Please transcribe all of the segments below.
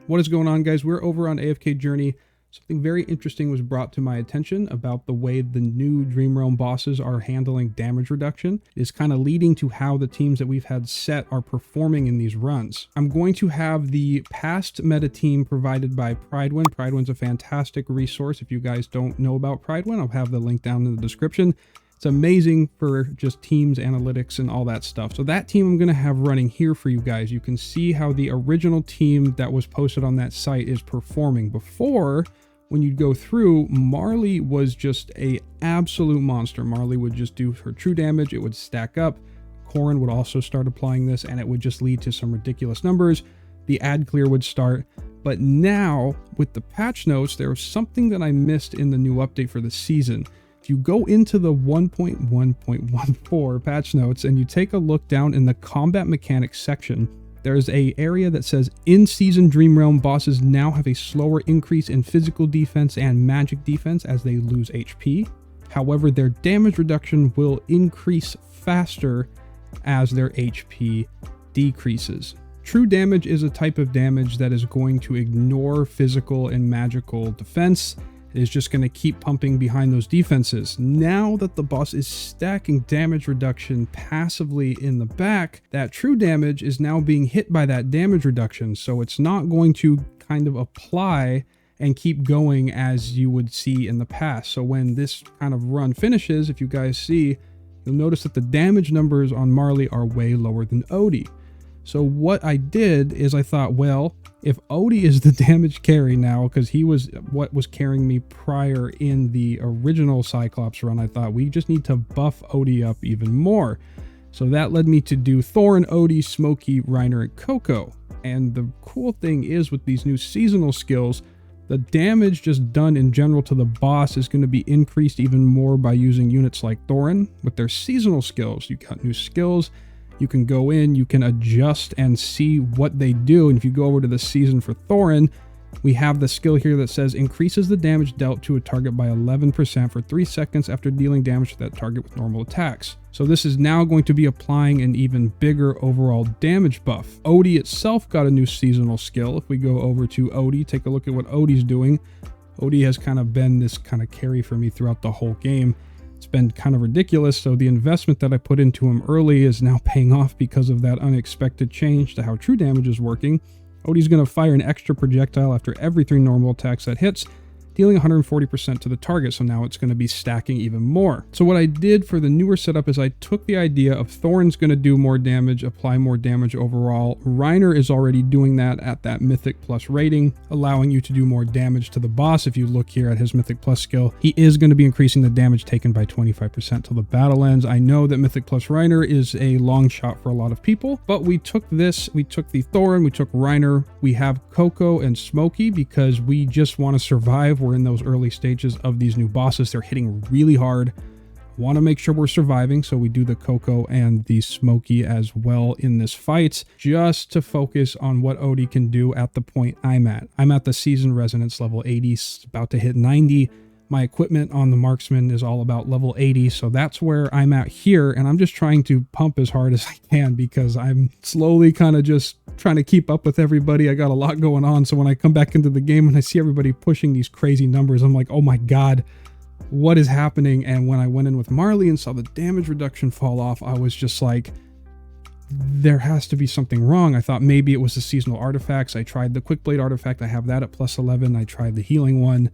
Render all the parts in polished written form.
What is going on, guys? We're over on AFK Journey. Something very interesting was brought to my attention about the way the new Dream Realm bosses are handling damage reduction. It is kind of leading to how the teams that we've had set are performing in these runs. I'm going to have the past meta team provided by Prydwen. Prydwen's a fantastic resource. If you guys don't know about Prydwen, I'll have the link down in the description. It's amazing for just teams, analytics, and all that stuff. So that team I'm going to have running here for you guys. You can see how the original team that was posted on that site is performing. Before, when you'd go through, Marley was just a absolute monster. Marley would just do her true damage. It would stack up. Corrin would also start applying this, and it would just lead to some ridiculous numbers. The ad clear would start. But now, with the patch notes, there was something that I missed in the new update for the season. If you go into the 1.1.14 patch notes and you take a look down in the combat mechanics section, there's an area that says in-season Dream Realm bosses now have a slower increase in physical defense and magic defense as they lose HP. However, their damage reduction will increase faster as their HP decreases. True damage is a type of damage that is going to ignore physical and magical defense. It is just going to keep pumping behind those defenses. Now that the boss is stacking damage reduction passively in the back, that true damage is now being hit by that damage reduction. So it's not going to kind of apply and keep going as you would see in the past. So when this kind of run finishes, if you guys see, you'll notice that the damage numbers on Marley are way lower than Odie. So what I did is I thought, well, if Odie is the damage carry now, because he was what was carrying me prior in the original Skyclops run, I thought we just need to buff Odie up even more. So that led me to do Thorin, Odie, Smokey, Reiner, and Coco. And the cool thing is with these new seasonal skills, the damage just done in general to the boss is going to be increased even more by using units like Thorin. With their seasonal skills, you got new skills. You can go in, you can adjust and see what they do. And if you go over to the season for Thorin, we have the skill here that says increases the damage dealt to a target by 11% for 3 seconds after dealing damage to that target with normal attacks. So this is now going to be applying an even bigger overall damage buff. Odie itself got a new seasonal skill. If we go over to Odie, take a look at what Odie's doing. Odie has kind of been this kind of carry for me throughout the whole game. It's been kind of ridiculous, so the investment that I put into him early is now paying off because of that unexpected change to how true damage is working. Odie's going to fire an extra projectile after every 3 normal attacks that hits, dealing 140% to the target, so now it's going to be stacking even more. So what I did for the newer setup is I took the idea of Thorin's going to do more damage, apply more damage overall. Reiner is already doing that at that Mythic Plus rating, allowing you to do more damage to the boss. If you look here at his Mythic Plus skill, he is going to be increasing the damage taken by 25% till the battle ends. I know that Mythic Plus Reiner is a long shot for a lot of people, but we took this, we took the Thorin, we took Reiner, we have Coco and Smokey because we just want to survive. We're in those early stages of these new bosses. They're hitting really hard. Want to make sure we're surviving, so we do the Coco and the Smokey as well in this fight, just to focus on what Odie can do at the point I'm at. I'm at the season resonance level 80, about to hit 90. My equipment on the marksman is all about level 80, so that's where I'm at here, and I'm just trying to pump as hard as I can because I'm slowly kind of just trying to keep up with everybody. I got a lot going on, so when I come back into the game and I see everybody pushing these crazy numbers, I'm like, oh my god, what is happening? And when I went in with Marley and saw the damage reduction fall off, I was just like, there has to be something wrong. I thought maybe it was the seasonal artifacts. I tried the Quick Blade artifact. I have that at plus 11. I tried the healing one.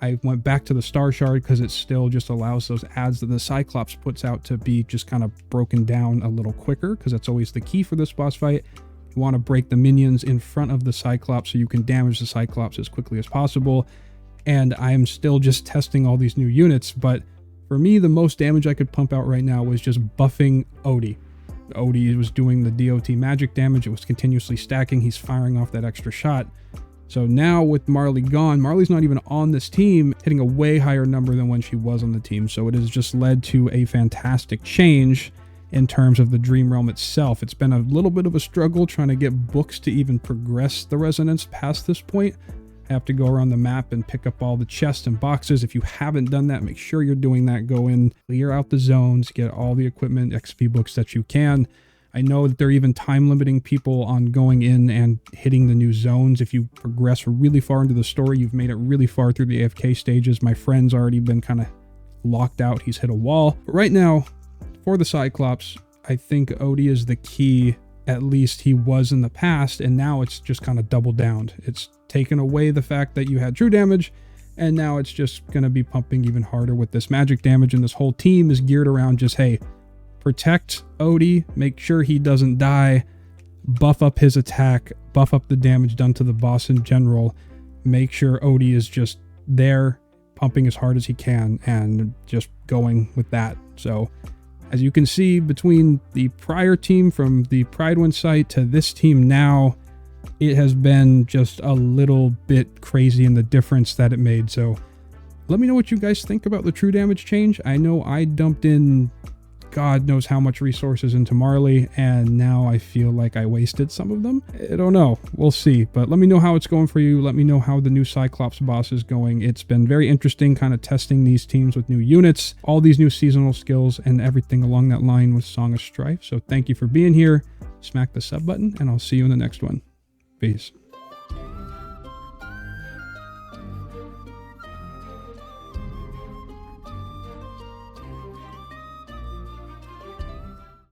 I went back to the Star Shard because it still just allows those ads that the Skyclops puts out to be just kind of broken down a little quicker, because that's always the key for this boss fight. You want to break the minions in front of the Cyclops so you can damage the Cyclops as quickly as possible. And I am still just testing all these new units, but for me, the most damage I could pump out right now was just buffing Odie. Odie was doing the DOT magic damage. It was continuously stacking. He's firing off that extra shot. So now with Marley gone, Marley's not even on this team, hitting a way higher number than when she was on the team. So it has just led to a fantastic change in terms of the Dream Realm itself. It's been a little bit of a struggle trying to get books to even progress the resonance past this point. I have to go around the map and pick up all the chests and boxes. If you haven't done that, make sure you're doing that. Go in, clear out the zones, get all the equipment, XP books that you can. I know that they're even time limiting people on going in and hitting the new zones. If you progress really far into the story, you've made it really far through the AFK stages. My friend's already been kind of locked out. He's hit a wall. But right now, for the Cyclops, I think Odie is the key. At least he was in the past, and now it's just kind of doubled down. It's taken away the fact that you had true damage, and now it's just going to be pumping even harder with this magic damage, and this whole team is geared around just, hey, protect Odie, make sure he doesn't die, buff up his attack, buff up the damage done to the boss in general, make sure Odie is just there, pumping as hard as he can, and just going with that. So as you can see, between the prior team from the Prydwen site to this team now, it has been just a little bit crazy in the difference that it made. So let me know what you guys think about the true damage change. I know I dumped in God knows how much resources into Marley, and now I feel like I wasted some of them. I don't know. We'll see. But let me know how it's going for you. Let me know how the new Cyclops boss is going. It's been very interesting kind of testing these teams with new units, all these new seasonal skills, and everything along that line with Song of Strife. So thank you for being here. Smack the sub button, and I'll see you in the next one. Peace.